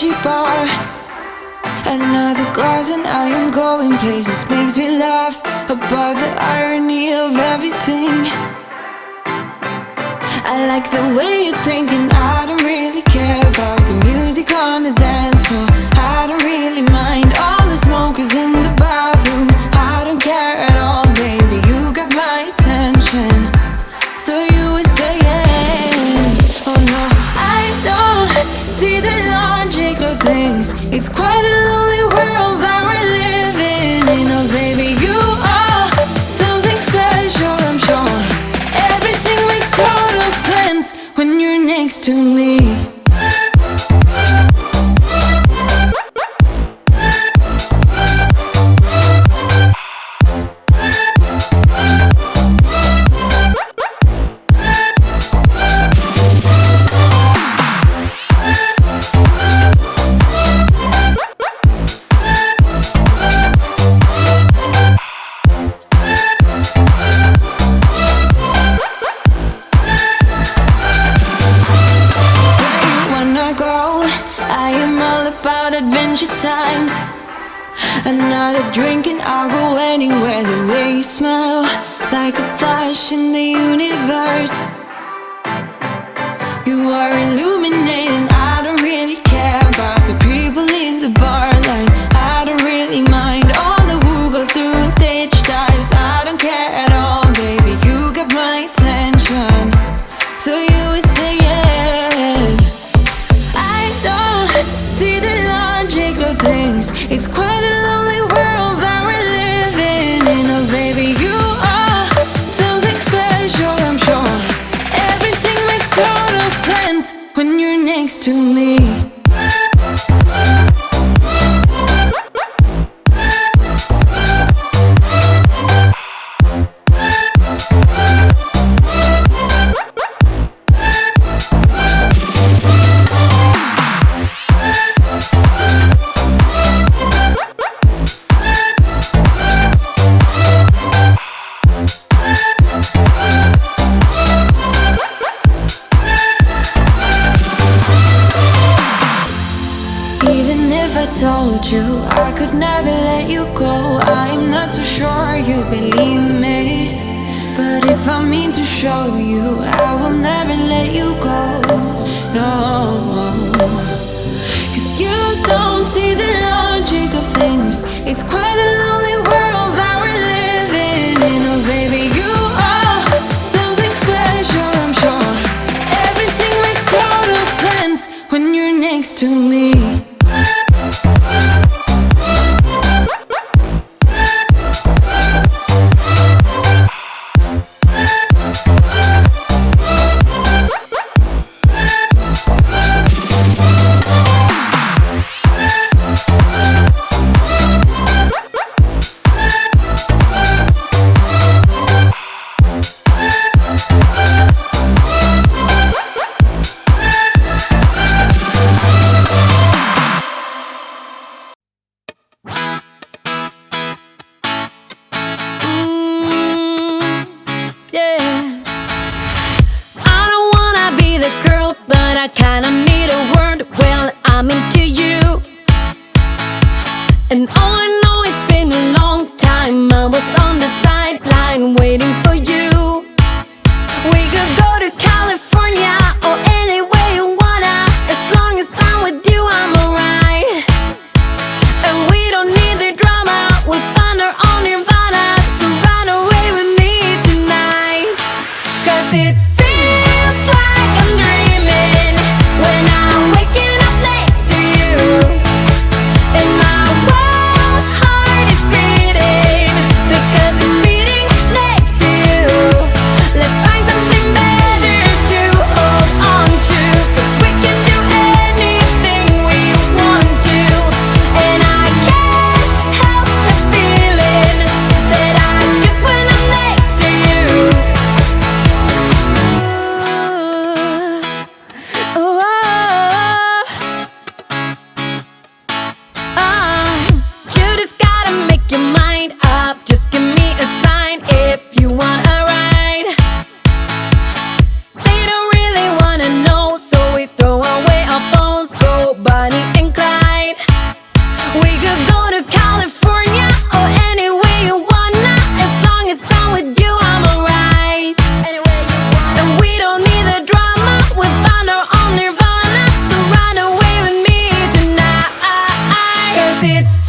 sushi bar. Another glass and I am going places. Makes me laugh about the irony of everything. I like the way you're thinking. I don't really care about the music on the dance floor. I don't really mind all the smokers in the bathroom. I don't care at all, baby, you got my attention. So you were saying, oh no, I don't see the logic of things. It's quite a lonely world that we're living in. Oh baby, you are something special, I'm sure. Everything makes total sense when you're next to me. Times another drink and I'll go anywhere. The way you smell, like a flash in the universe. You are illuminating. I don't really care about the people in the bar line. I don't really mind all the who goes doing stage dives. I don't care at all, baby, you got my attention. So you were saying, I don't see the logic of things. It's quite a lonely world that we're living in. Oh baby, you are something special, I'm sure. Everything makes total sense when you're next to me. Told you I could never let you go. I'm not so sure you believe me, but if I mean to show you, I will never let you go. No, 'cause you don't see the logic of things. It's quite a lonely world that we're living in. Oh baby, you are something special, I'm sure. Everything makes total sense when you're next to me. And all I know, it's been a long time. I was on the sideline waiting for you. We could go to California or anywhere you wanna. As long as I'm with you, I'm alright. And we don't need the drama, we'll find our own nirvana. So run away with me tonight. 'Cause it feels like I'm dreaming when I'm waking up next to you. And my wild heart is beating because it's beating next to you. Let's find something better to hold. could go to California or anywhere you wanna. As long as I'm with you, I'm alright. And we don't need the drama, we found our own nirvana. So run away with me tonight, 'cause it's